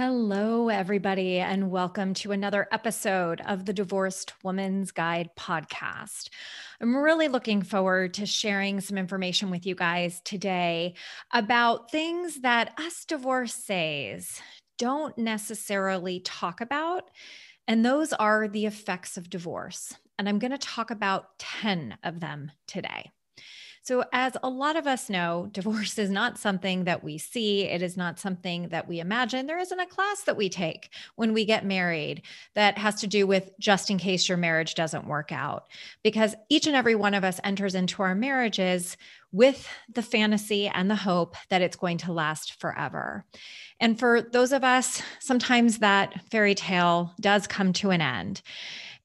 Hello, everybody, and welcome to another episode of the Divorced Woman's Guide podcast. I'm really looking forward to sharing some information with you guys today about things that us divorcees don't necessarily talk about, and those are the effects of divorce. And I'm going to talk about 10 of them today. So, as a lot of us know, divorce is not something that we see. It is not something that we imagine. There isn't a class that we take when we get married that has to do with just in case your marriage doesn't work out. Because each and every one of us enters into our marriages with the fantasy and the hope that it's going to last forever. And for those of us, sometimes that fairy tale does come to an end.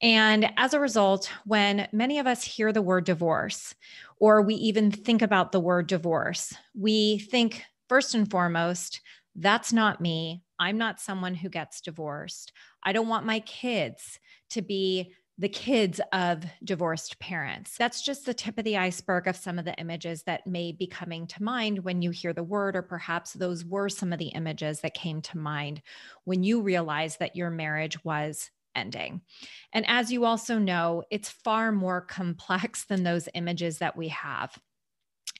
And as a result, when many of us hear the word divorce, or we even think about the word divorce, we think first and foremost, that's not me. I'm not someone who gets divorced. I don't want my kids to be the kids of divorced parents. That's just the tip of the iceberg of some of the images that may be coming to mind when you hear the word, or perhaps those were some of the images that came to mind when you realized that your marriage was ending. And as you also know, it's far more complex than those images that we have.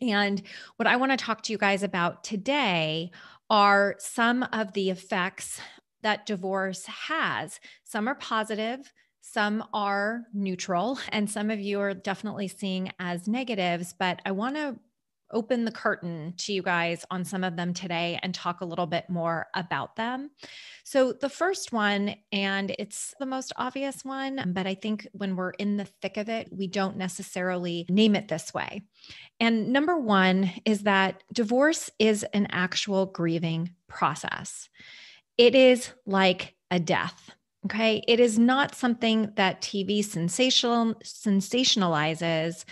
And what I want to talk to you guys about today are some of the effects that divorce has. Some are positive, some are neutral, and some of you are definitely seeing as negatives, but I want to open the curtain to you guys on some of them today and talk a little bit more about them. So, the first one, and it's the most obvious one, but I think when we're in the thick of it, we don't necessarily name it this way. And number one is that divorce is an actual grieving process. It is like a death. Okay. It is not something that TV sensationalizes,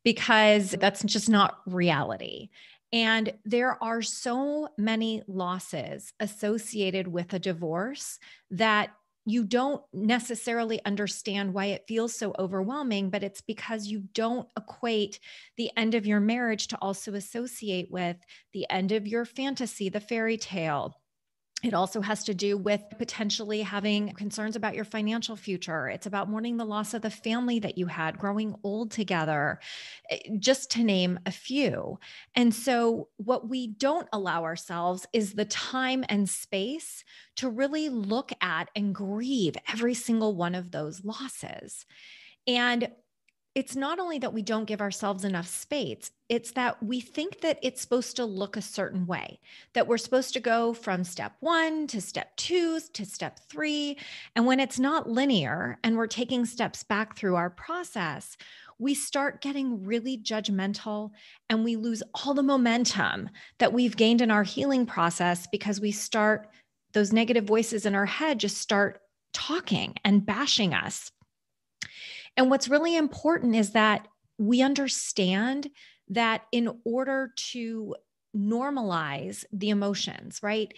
because that's just not reality. And there are so many losses associated with a divorce that you don't necessarily understand why it feels so overwhelming, but it's because you don't equate the end of your marriage to also associate with the end of your fantasy, the fairy tale. It also has to do with potentially having concerns about your financial future. It's about mourning the loss of the family that you had growing old together, just to name a few. And so, what we don't allow ourselves is the time and space to really look at and grieve every single one of those losses. And it's not only that we don't give ourselves enough space, it's that we think that it's supposed to look a certain way, that we're supposed to go from step one to step two to step three. And when it's not linear and we're taking steps back through our process, we start getting really judgmental and we lose all the momentum that we've gained in our healing process, because those negative voices in our head just start talking and bashing us. And what's really important is that we understand that in order to normalize the emotions, right?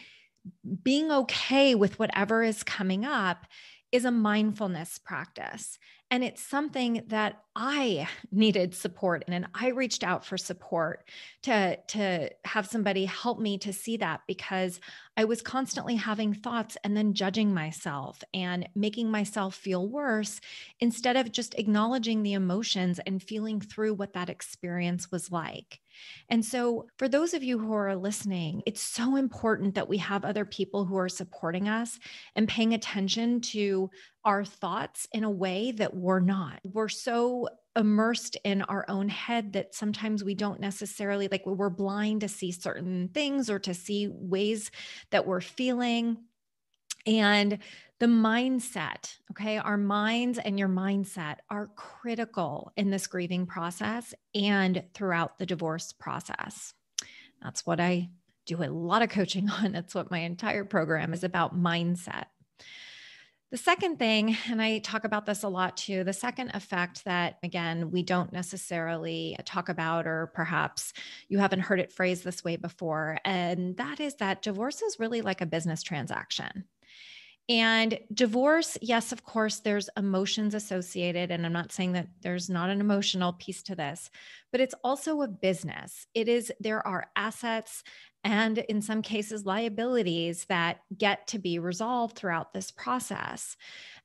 Being okay with whatever is coming up is a mindfulness practice. And it's something that I needed support in, and I reached out for support to have somebody help me to see that, because I was constantly having thoughts and then judging myself and making myself feel worse, instead of just acknowledging the emotions and feeling through what that experience was like. And so, for those of you who are listening, it's so important that we have other people who are supporting us and paying attention to our thoughts in a way that we're not. We're so immersed in our own head that sometimes we don't necessarily, like, we're blind to see certain things or to see ways that we're feeling. And the mindset, okay, our minds and your mindset are critical in this grieving process and throughout the divorce process. That's what I do a lot of coaching on. That's what my entire program is about: mindset. The second thing, and I talk about this a lot too, the second effect that, again, we don't necessarily talk about, or perhaps you haven't heard it phrased this way before, and that is that divorce is really like a business transaction. And divorce, yes, of course, there's emotions associated. And I'm not saying that there's not an emotional piece to this, but it's also a business. There are assets and in some cases, liabilities that get to be resolved throughout this process.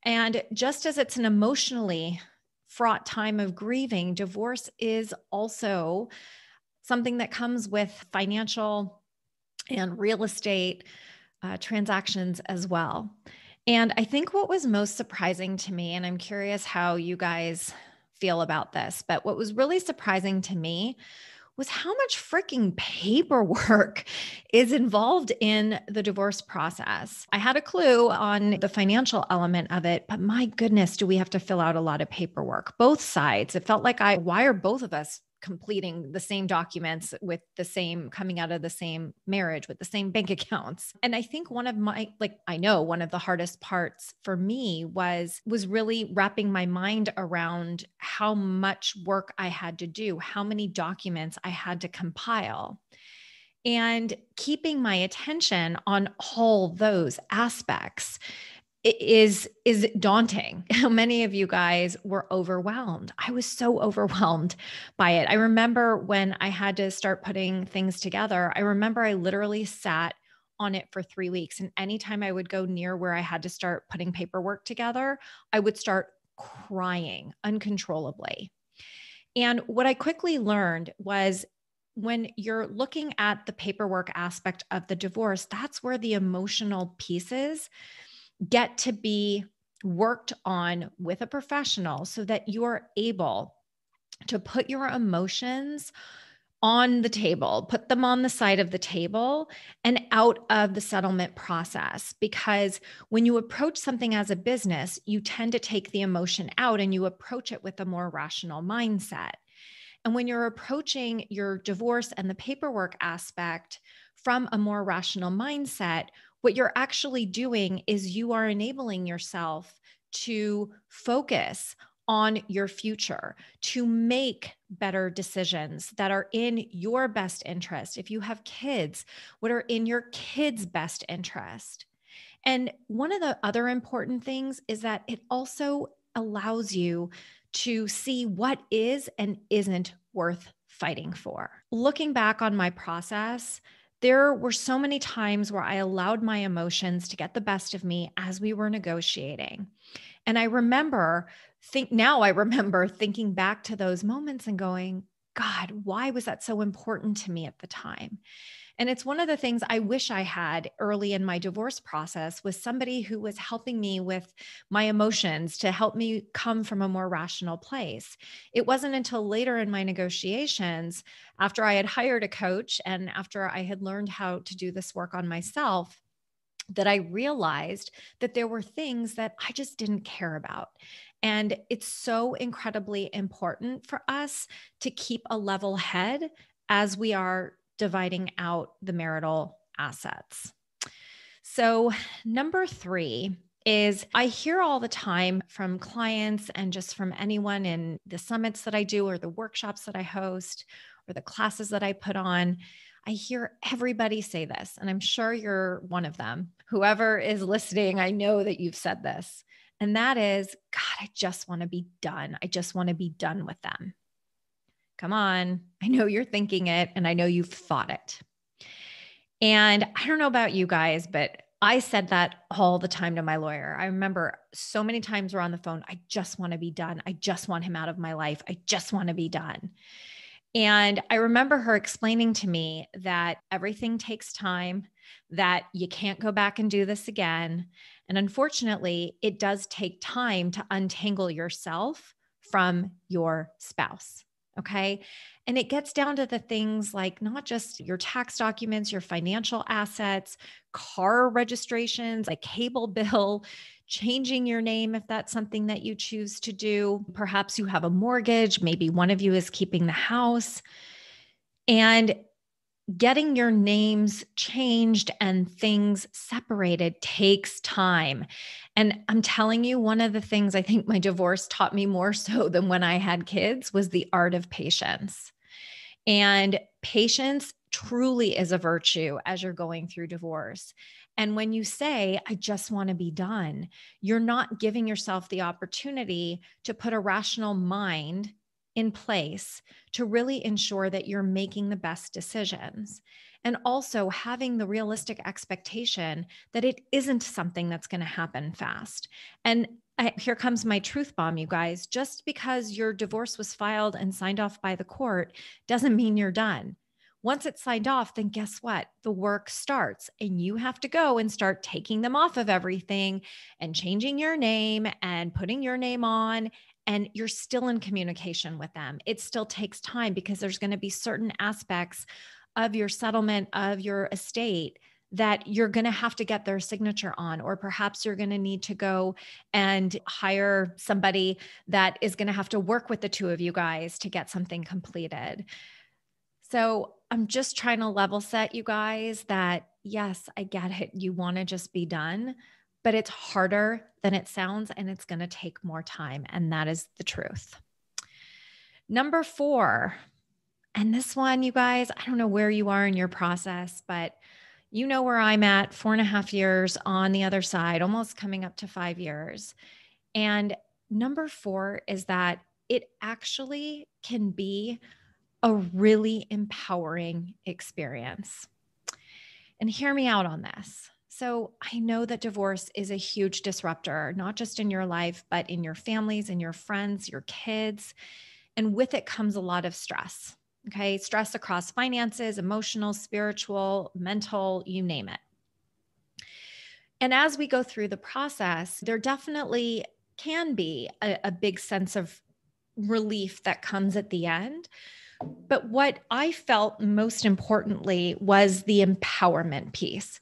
And just as it's an emotionally fraught time of grieving, divorce is also something that comes with financial and real estate transactions as well. And I think what was most surprising to me, and I'm curious how you guys feel about this, but what was really surprising to me was how much freaking paperwork is involved in the divorce process. I had a clue on the financial element of it, but my goodness, do we have to fill out a lot of paperwork? Both sides. It felt like why are both of us completing the same documents with the same coming out of the same marriage with the same bank accounts? And I think one of my I know one of the hardest parts for me was really wrapping my mind around how much work I had to do, how many documents I had to compile, and keeping my attention on all those aspects is daunting. How many of you guys were overwhelmed? I was so overwhelmed by it. I remember when I had to start putting things together, I remember I literally sat on it for 3 weeks. And anytime I would go near where I had to start putting paperwork together, I would start crying uncontrollably. And what I quickly learned was when you're looking at the paperwork aspect of the divorce, that's where the emotional pieces get to be worked on with a professional so that you're able to put your emotions on the table, put them on the side of the table and out of the settlement process. Because when you approach something as a business, you tend to take the emotion out and you approach it with a more rational mindset. And when you're approaching your divorce and the paperwork aspect from a more rational mindset, what you're actually doing is you are enabling yourself to focus on your future, to make better decisions that are in your best interest. If you have kids, what are in your kids' best interest? And one of the other important things is that it also allows you to see what is and isn't worth fighting for. Looking back on my process, there were so many times where I allowed my emotions to get the best of me as we were negotiating. And now I remember thinking back to those moments and going, God, why was that so important to me at the time? And it's one of the things I wish I had early in my divorce process was somebody who was helping me with my emotions to help me come from a more rational place. It wasn't until later in my negotiations, after I had hired a coach and after I had learned how to do this work on myself, that I realized that there were things that I just didn't care about. And it's so incredibly important for us to keep a level head as we are dividing out the marital assets. So, number 3 is I hear all the time from clients and just from anyone in the summits that I do or the workshops that I host or the classes that I put on. I hear everybody say this, and I'm sure you're one of them. Whoever is listening, I know that you've said this. And that is, God, I just want to be done. I just want to be done with them. Come on. I know you're thinking it, and I know you've thought it. And I don't know about you guys, but I said that all the time to my lawyer. I remember so many times we're on the phone. I just want to be done. I just want him out of my life. I just want to be done. And I remember her explaining to me that everything takes time, that you can't go back and do this again. And unfortunately, it does take time to untangle yourself from your spouse. Okay. And it gets down to the things like not just your tax documents, your financial assets, car registrations, like cable bill, changing your name if that's something that you choose to do. Perhaps you have a mortgage, maybe one of you is keeping the house. And getting your names changed and things separated takes time. And I'm telling you, one of the things I think my divorce taught me more so than when I had kids was the art of patience. And patience truly is a virtue as you're going through divorce. And when you say, I just want to be done, you're not giving yourself the opportunity to put a rational mind in place to really ensure that you're making the best decisions. And also having the realistic expectation that it isn't something that's going to happen fast. And here comes my truth bomb, you guys. Just because your divorce was filed and signed off by the court doesn't mean you're done. Once it's signed off, then guess what? The work starts and you have to go and start taking them off of everything and changing your name and putting your name on. And you're still in communication with them. It still takes time because there's going to be certain aspects of your settlement of your estate that you're going to have to get their signature on, or perhaps you're going to need to go and hire somebody that is going to have to work with the two of you guys to get something completed. So I'm just trying to level set you guys that, yes, I get it. You want to just be done, but it's harder than it sounds and it's going to take more time. And that is the truth. Number 4, and this one, you guys, I don't know where you are in your process, but you know where I'm at, 4.5 years on the other side, almost coming up to 5 years. And number 4 is that it actually can be a really empowering experience. And hear me out on this. So I know that divorce is a huge disruptor, not just in your life, but in your families, in your friends, your kids. And with it comes a lot of stress. Okay. Stress across finances, emotional, spiritual, mental, you name it. And as we go through the process, there definitely can be a big sense of relief that comes at the end. But what I felt most importantly was the empowerment piece.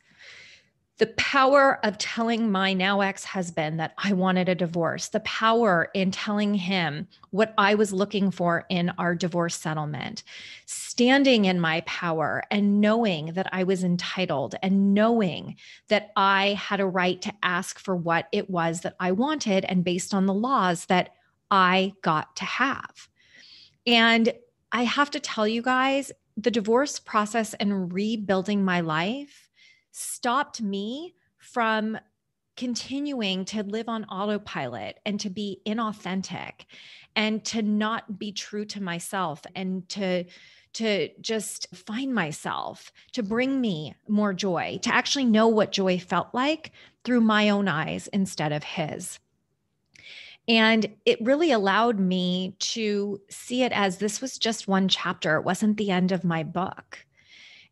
The power of telling my now ex-husband that I wanted a divorce, the power in telling him what I was looking for in our divorce settlement, standing in my power and knowing that I was entitled and knowing that I had a right to ask for what it was that I wanted and based on the laws that I got to have. And I have to tell you guys, the divorce process and rebuilding my life stopped me from continuing to live on autopilot and to be inauthentic and to not be true to myself and to just find myself, to bring me more joy, to actually know what joy felt like through my own eyes instead of his. And it really allowed me to see it as this was just one chapter. It wasn't the end of my book.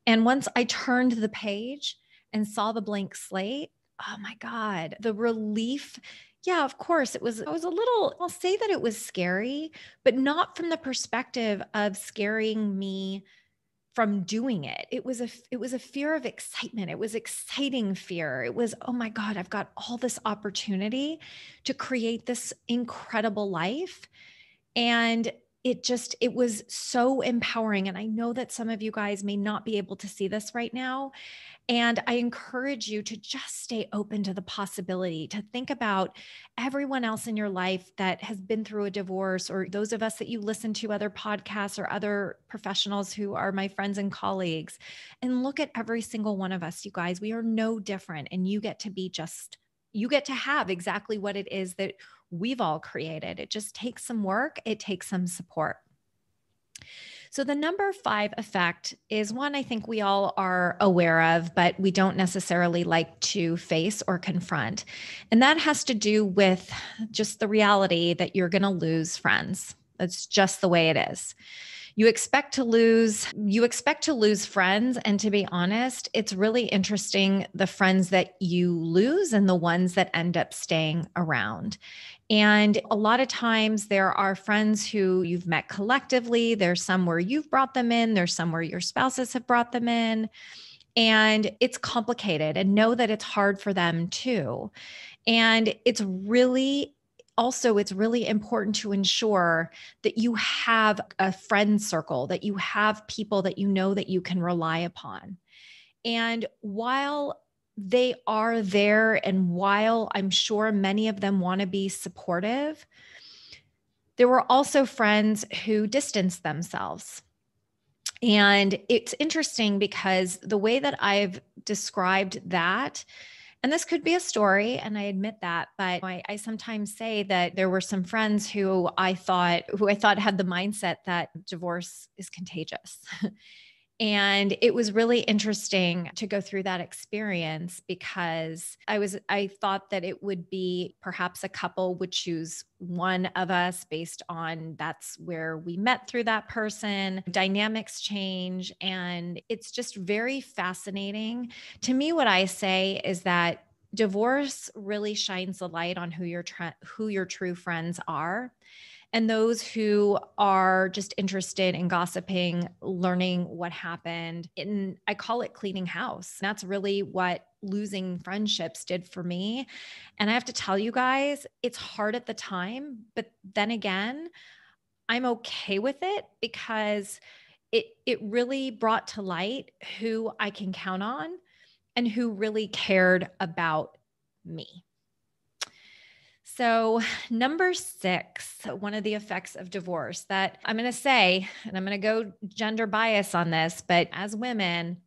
And once I turned the page and saw the blank slate, oh my God, the relief. Yeah, of course, it was a little, I'll say that it was scary, but not from the perspective of scaring me from doing it. It was a fear of excitement. It was exciting fear. It was, oh my God, I've got all this opportunity to create this incredible life. And it was so empowering. And I know that some of you guys may not be able to see this right now. And I encourage you to just stay open to the possibility, to think about everyone else in your life that has been through a divorce, or those of us that you listen to other podcasts or other professionals who are my friends and colleagues, and look at every single one of us, you guys. We are no different. And you get to have exactly what it is that we've all created. It just takes some work. It takes some support. So the number 5 effect is one I think we all are aware of, but we don't necessarily like to face or confront. And that has to do with just the reality that you're going to lose friends. That's just the way it is. You expect to lose friends. And to be honest, it's really interesting the friends that you lose and the ones that end up staying around. And a lot of times there are friends who you've met collectively. There's some where you've brought them in. There's some where your spouses have brought them in. And it's complicated, and know that it's hard for them too. And it's really important to ensure that you have a friend circle, that you have people that you know that you can rely upon. And while they are there, and while I'm sure many of them want to be supportive, there were also friends who distanced themselves. And it's interesting because the way that I've described that, and this could be a story, and I admit that, but I sometimes say that there were some friends who I thought had the mindset that divorce is contagious. And it was really interesting to go through that experience because I thought that it would be perhaps a couple would choose one of us based on that's where we met through that person. Dynamics change. And it's just very fascinating. To me, what I say is that divorce really shines the light on who your true friends are, and those who are just interested in gossiping, learning what happened. And I call it cleaning house. That's really what losing friendships did for me. And I have to tell you guys, it's hard at the time, but then again, I'm okay with it because it really brought to light who I can count on and who really cared about me. So, number 6, one of the effects of divorce that I'm going to say, and I'm going to go gender bias on this, but as women,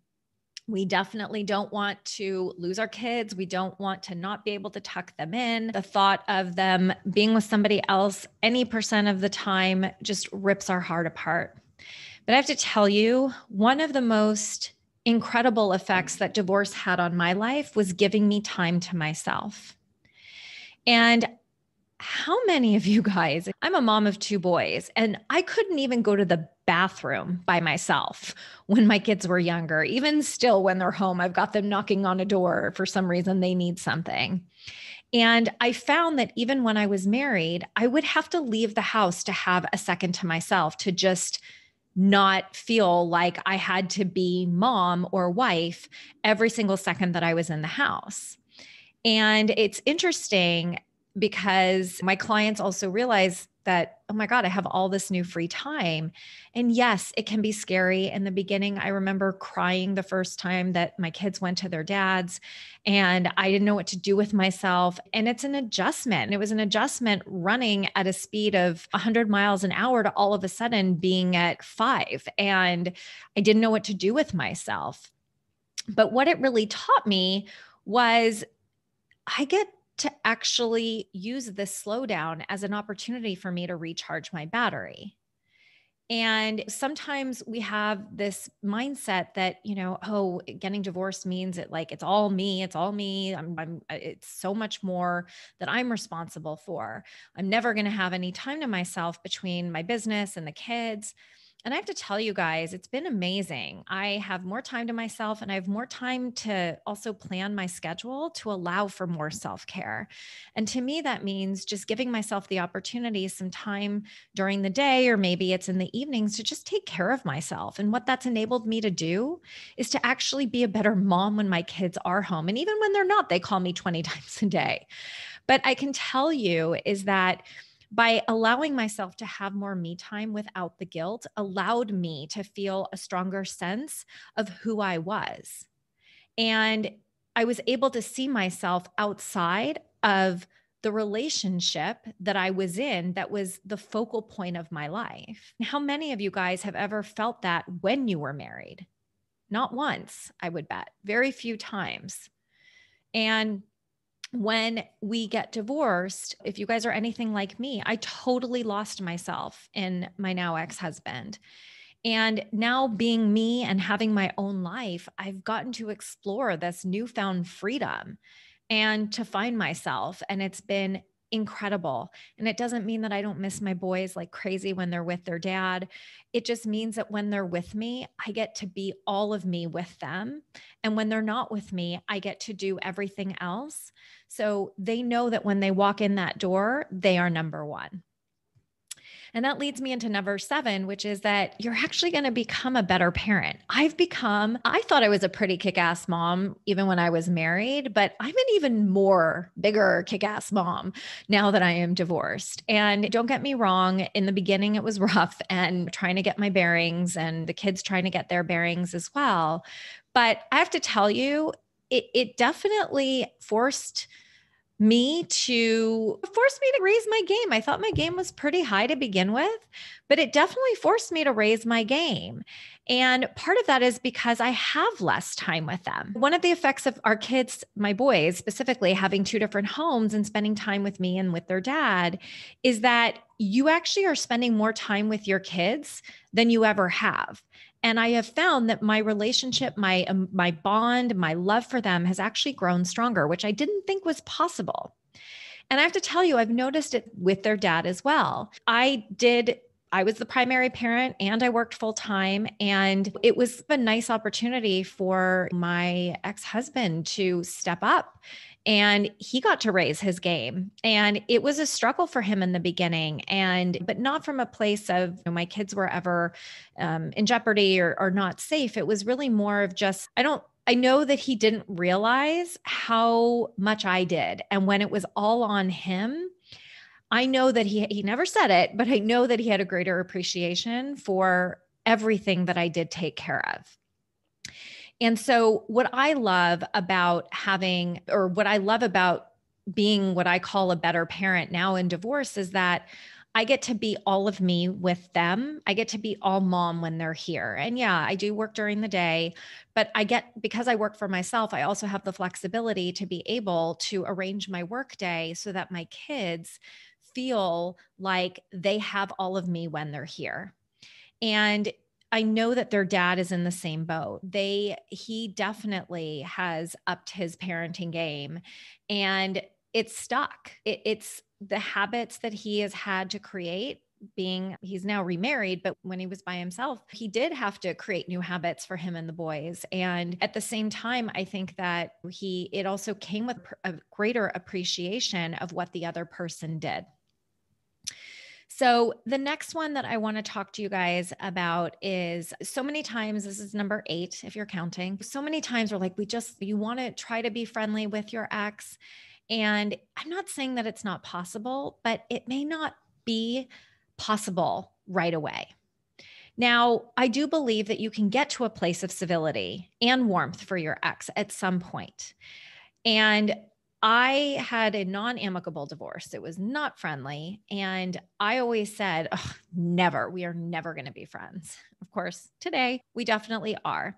we definitely don't want to lose our kids. We don't want to not be able to tuck them in. The thought of them being with somebody else any percent of the time just rips our heart apart. But I have to tell you, one of the most incredible effects that divorce had on my life was giving me time to myself. And how many of you guys, I'm a mom of 2 boys, and I couldn't even go to the bathroom by myself when my kids were younger. Even still, when they're home, I've got them knocking on a door for some reason they need something. And I found that even when I was married, I would have to leave the house to have a second to myself, to just not feel like I had to be mom or wife every single second that I was in the house. And it's interesting because my clients also realize that, oh my God, I have all this new free time. And yes, it can be scary. In the beginning, I remember crying the first time that my kids went to their dad's and I didn't know what to do with myself. And it's an adjustment. And it was an adjustment running at a speed of 100 miles an hour to all of a sudden being at 5. And I didn't know what to do with myself. But what it really taught me was I get to actually use this slowdown as an opportunity for me to recharge my battery. And sometimes we have this mindset that, oh, getting divorced means it's all me. It's all me. It's so much more that I'm responsible for. I'm never going to have any time to myself between my business and the kids. And I have to tell you guys, it's been amazing. I have more time to myself and I have more time to also plan my schedule to allow for more self care. And to me, that means just giving myself the opportunity, some time during the day, or maybe it's in the evenings, to just take care of myself. And what that's enabled me to do is to actually be a better mom when my kids are home. And even when they're not, they call me 20 times a day. But I can tell you is that by allowing myself to have more me time without the guilt allowed me to feel a stronger sense of who I was. And I was able to see myself outside of the relationship that I was in that was the focal point of my life. How many of you guys have ever felt that when you were married? Not once, I would bet, very few times. And when we get divorced, if you guys are anything like me, I totally lost myself in my now ex-husband. And now being me and having my own life, I've gotten to explore this newfound freedom and to find myself. And it's been incredible. And it doesn't mean that I don't miss my boys like crazy when they're with their dad. It just means that when they're with me, I get to be all of me with them. And when they're not with me, I get to do everything else. So they know that when they walk in that door, they are number one. And that leads me into number 7, which is that you're actually going to become a better parent. I thought I was a pretty kick-ass mom even when I was married, but I'm an even more bigger kick-ass mom now that I am divorced. And don't get me wrong, in the beginning, it was rough and trying to get my bearings and the kids trying to get their bearings as well. But I have to tell you, it definitely forced me to raise my game. I thought my game was pretty high to begin with, but it definitely forced me to raise my game. And part of that is because I have less time with them. One of the effects of our kids, my boys specifically, having 2 different homes and spending time with me and with their dad is that you actually are spending more time with your kids than you ever have. And I have found that my relationship, my bond, my love for them has actually grown stronger, which I didn't think was possible. And I have to tell you, I've noticed it with their dad as well. I was the primary parent and I worked full time. And it was a nice opportunity for my ex husband to step up, and he got to raise his game. And it was a struggle for him in the beginning, but not from a place of my kids were ever in jeopardy or not safe. It was really more of just, I know that he didn't realize how much I did. And when it was all on him, I know that he never said it, but I know that he had a greater appreciation for everything that I did take care of. And so what I love about being what I call a better parent now in divorce is that I get to be all of me with them. I get to be all mom when they're here. And yeah, I do work during the day, but because I work for myself, I also have the flexibility to be able to arrange my work day so that my kids feel like they have all of me when they're here. And I know that their dad is in the same boat. He definitely has upped his parenting game, and it's stuck. It's the habits that he has had to create. He's now remarried, but when he was by himself, he did have to create new habits for him and the boys. And at the same time, I think that it also came with a greater appreciation of what the other person did. So the next one that I want to talk to you guys about is, so many times, this is number 8, if you're counting, so many times we're like, you want to try to be friendly with your ex. And I'm not saying that it's not possible, but it may not be possible right away. Now, I do believe that you can get to a place of civility and warmth for your ex at some point. And I had a non-amicable divorce. It was not friendly. And I always said, oh, we are never going to be friends. Of course, today we definitely are.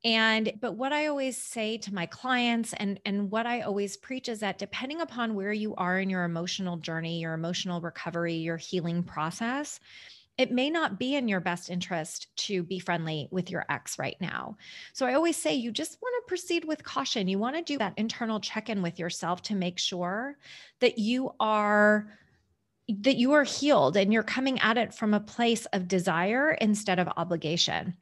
But what I always say to my clients and what I always preach is that depending upon where you are in your emotional journey, your emotional recovery, your healing process, it may not be in your best interest to be friendly with your ex right now. So I always say you just want to proceed with caution. You want to do that internal check-in with yourself to make sure that you are healed and you're coming at it from a place of desire instead of obligation.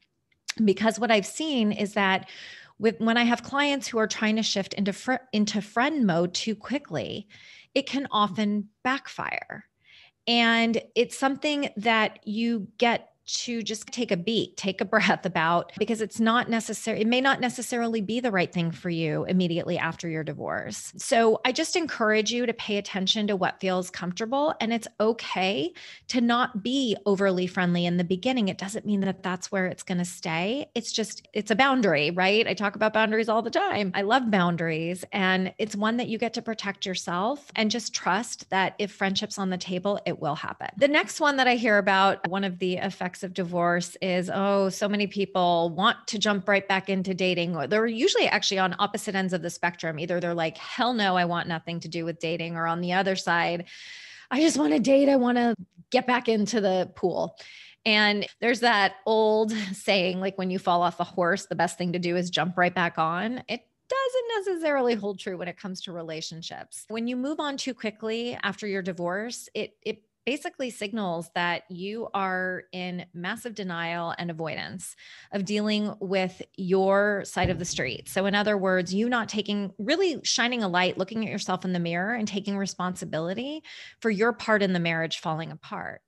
Because what I've seen is that when I have clients who are trying to shift into friend mode too quickly, it can often backfire. And it's something that you get to just take a breath about, because it may not necessarily be the right thing for you immediately after your divorce. So I just encourage you to pay attention to what feels comfortable, and it's okay to not be overly friendly in the beginning. It doesn't mean that that's where it's going to stay. It's a boundary, right? I talk about boundaries all the time. I love boundaries, and it's one that you get to protect yourself, and just trust that if friendship's on the table, it will happen. The next one that I hear about, one of the effects of divorce, is, so many people want to jump right back into dating. Or they're usually actually on opposite ends of the spectrum. Either they're like, hell no, I want nothing to do with dating. Or on the other side, I just want to date. I want to get back into the pool. And there's that old saying, like, when you fall off a horse, the best thing to do is jump right back on. It doesn't necessarily hold true when it comes to relationships. When you move on too quickly after your divorce, it basically signals that you are in massive denial and avoidance of dealing with your side of the street. So in other words, you not really shining a light, looking at yourself in the mirror and taking responsibility for your part in the marriage falling apart.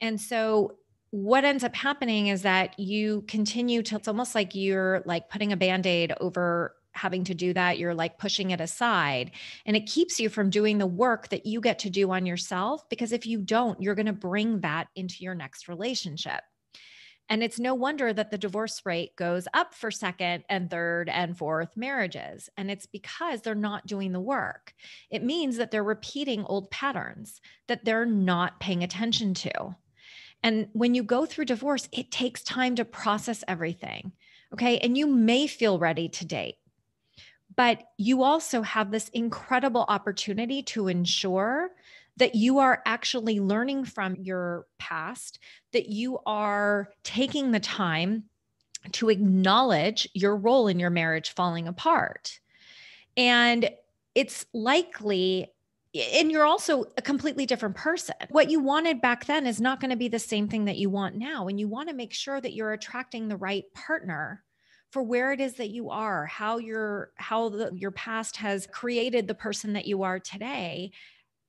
And so what ends up happening is that you continue to, it's almost like you're like putting a Band-Aid over having to do that. You're like pushing it aside, and it keeps you from doing the work that you get to do on yourself. Because if you don't, you're going to bring that into your next relationship. And it's no wonder that the divorce rate goes up for second and third and fourth marriages. And it's because they're not doing the work. It means that they're repeating old patterns that they're not paying attention to. And when you go through divorce, it takes time to process everything. Okay. And you may feel ready to date, but you also have this incredible opportunity to ensure that you are actually learning from your past, that you are taking the time to acknowledge your role in your marriage falling apart. And it's likely, and you're also a completely different person. What you wanted back then is not going to be the same thing that you want now. And you want to make sure that you're attracting the right partner for where it is that you are, how your past has created the person that you are today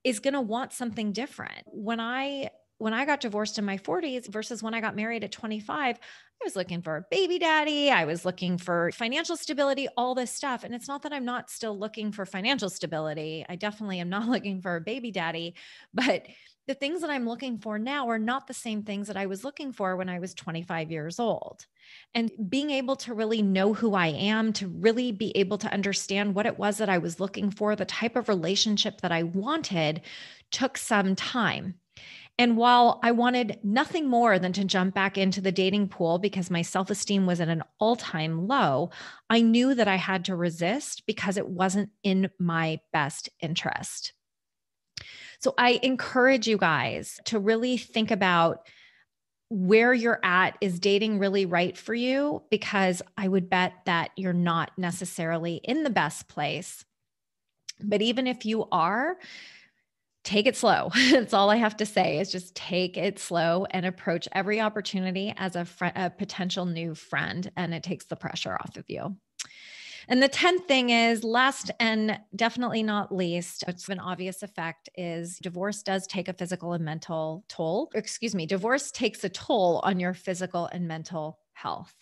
is going to want something different. When I got divorced in my 40s versus when I got married at 25, I was looking for a baby daddy. I was looking for financial stability, all this stuff. And it's not that I'm not still looking for financial stability. I definitely am not looking for a baby daddy, but the things that I'm looking for now are not the same things that I was looking for when I was 25 years old. And being able to really know who I am, to really be able to understand what it was that I was looking for, the type of relationship that I wanted, took some time. And while I wanted nothing more than to jump back into the dating pool because my self-esteem was at an all-time low, I knew that I had to resist because it wasn't in my best interest. So I encourage you guys to really think about where you're at. Is dating really right for you? Because I would bet that you're not necessarily in the best place. But even if you are, take it slow. That's all I have to say is just take it slow and approach every opportunity as a potential new friend. And it takes the pressure off of you. And the 10th thing is, last and definitely not least, it's an obvious effect, is divorce does take a physical and mental toll. Divorce takes a toll on your physical and mental health.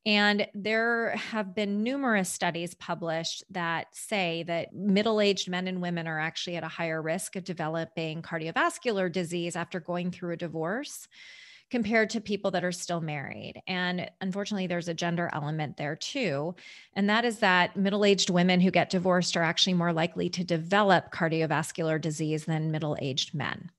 And there have been numerous studies published that say that middle-aged men and women are actually at a higher risk of developing cardiovascular disease after going through a divorce compared to people that are still married. And unfortunately, there's a gender element there too. And that is that middle-aged women who get divorced are actually more likely to develop cardiovascular disease than middle-aged men.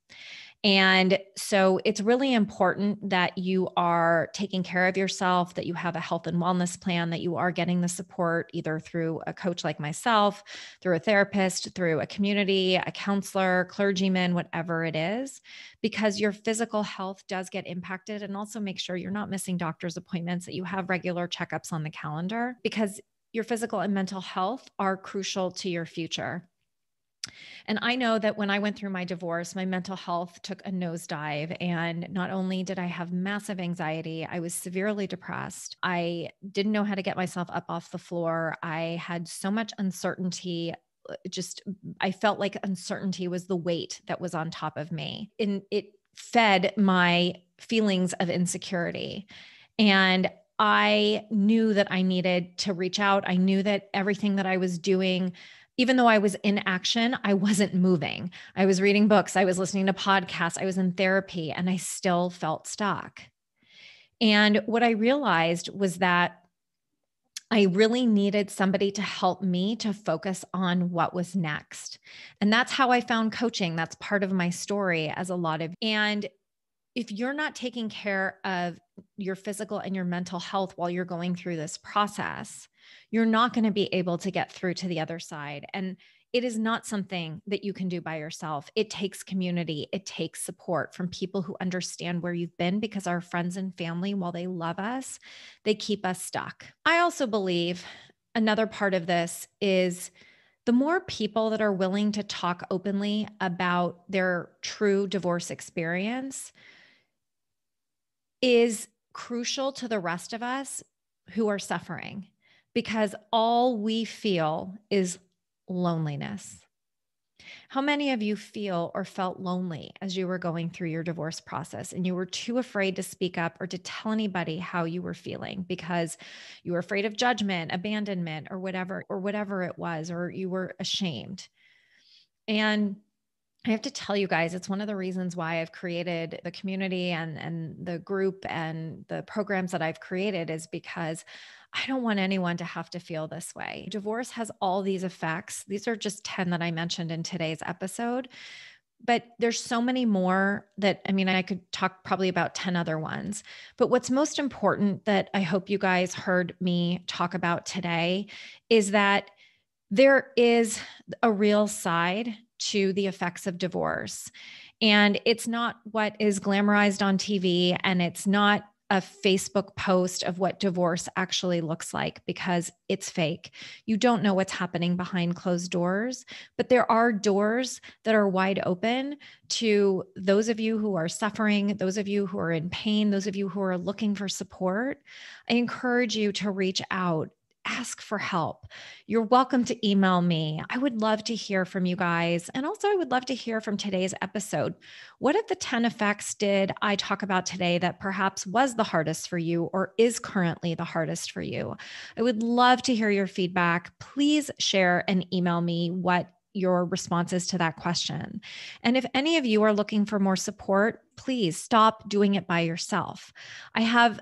And so it's really important that you are taking care of yourself, that you have a health and wellness plan, that you are getting the support either through a coach like myself, through a therapist, through a community, a counselor, clergyman, whatever it is, because your physical health does get impacted. And also make sure you're not missing doctor's appointments, that you have regular checkups on the calendar, because your physical and mental health are crucial to your future. And I know that when I went through my divorce, my mental health took a nosedive. And not only did I have massive anxiety, I was severely depressed. I didn't know how to get myself up off the floor. I had so much uncertainty. I felt like uncertainty was the weight that was on top of me. And it fed my feelings of insecurity. And I knew that I needed to reach out. I knew that everything that I was doing, even though I was in action, I wasn't moving. I was reading books, I was listening to podcasts, I was in therapy, and I still felt stuck. And what I realized was that I really needed somebody to help me to focus on what was next. And that's how I found coaching. That's part of my story, and if you're not taking care of your physical and your mental health while you're going through this process, you're not going to be able to get through to the other side. And it is not something that you can do by yourself. It takes community. It takes support from people who understand where you've been, because our friends and family, while they love us, they keep us stuck. I also believe another part of this is the more people that are willing to talk openly about their true divorce experience is crucial to the rest of us who are suffering, because all we feel is loneliness. How many of you feel or felt lonely as you were going through your divorce process and you were too afraid to speak up or to tell anybody how you were feeling because you were afraid of judgment, abandonment, or whatever it was, or you were ashamed? And I have to tell you guys, it's one of the reasons why I've created the community and the group and the programs that I've created, is because I don't want anyone to have to feel this way. Divorce has all these effects. These are just 10 that I mentioned in today's episode, but there's so many more that, I could talk probably about 10 other ones. But what's most important that I hope you guys heard me talk about today is that there is a real side to the effects of divorce. And it's not what is glamorized on TV, and it's not a Facebook post of what divorce actually looks like because it's fake. You don't know what's happening behind closed doors, but there are doors that are wide open to those of you who are suffering, those of you who are in pain, those of you who are looking for support. I encourage you to reach out. Ask for help. You're welcome to email me. I would love to hear from you guys. And also, I would love to hear from today's episode. What of the 10 effects did I talk about today that perhaps was the hardest for you or is currently the hardest for you? I would love to hear your feedback. Please share and email me what your responses to that question. And if any of you are looking for more support, please stop doing it by yourself. I have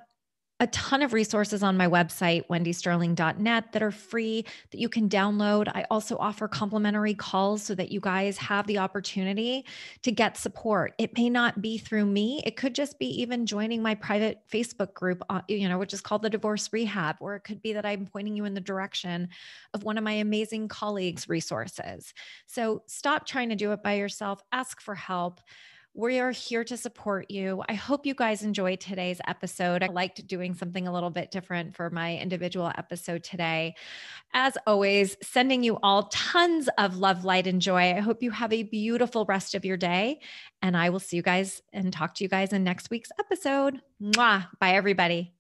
a ton of resources on my website, wendysterling.net, that are free that you can download. I also offer complimentary calls so that you guys have the opportunity to get support. It may not be through me. It could just be even joining my private Facebook group, which is called the Divorce Rehab, or it could be that I'm pointing you in the direction of one of my amazing colleagues' resources. So stop trying to do it by yourself. Ask for help. We are here to support you. I hope you guys enjoyed today's episode. I liked doing something a little bit different for my individual episode today. As always, sending you all tons of love, light, and joy. I hope you have a beautiful rest of your day. And I will see you guys and talk to you guys in next week's episode. Mwah. Bye, everybody.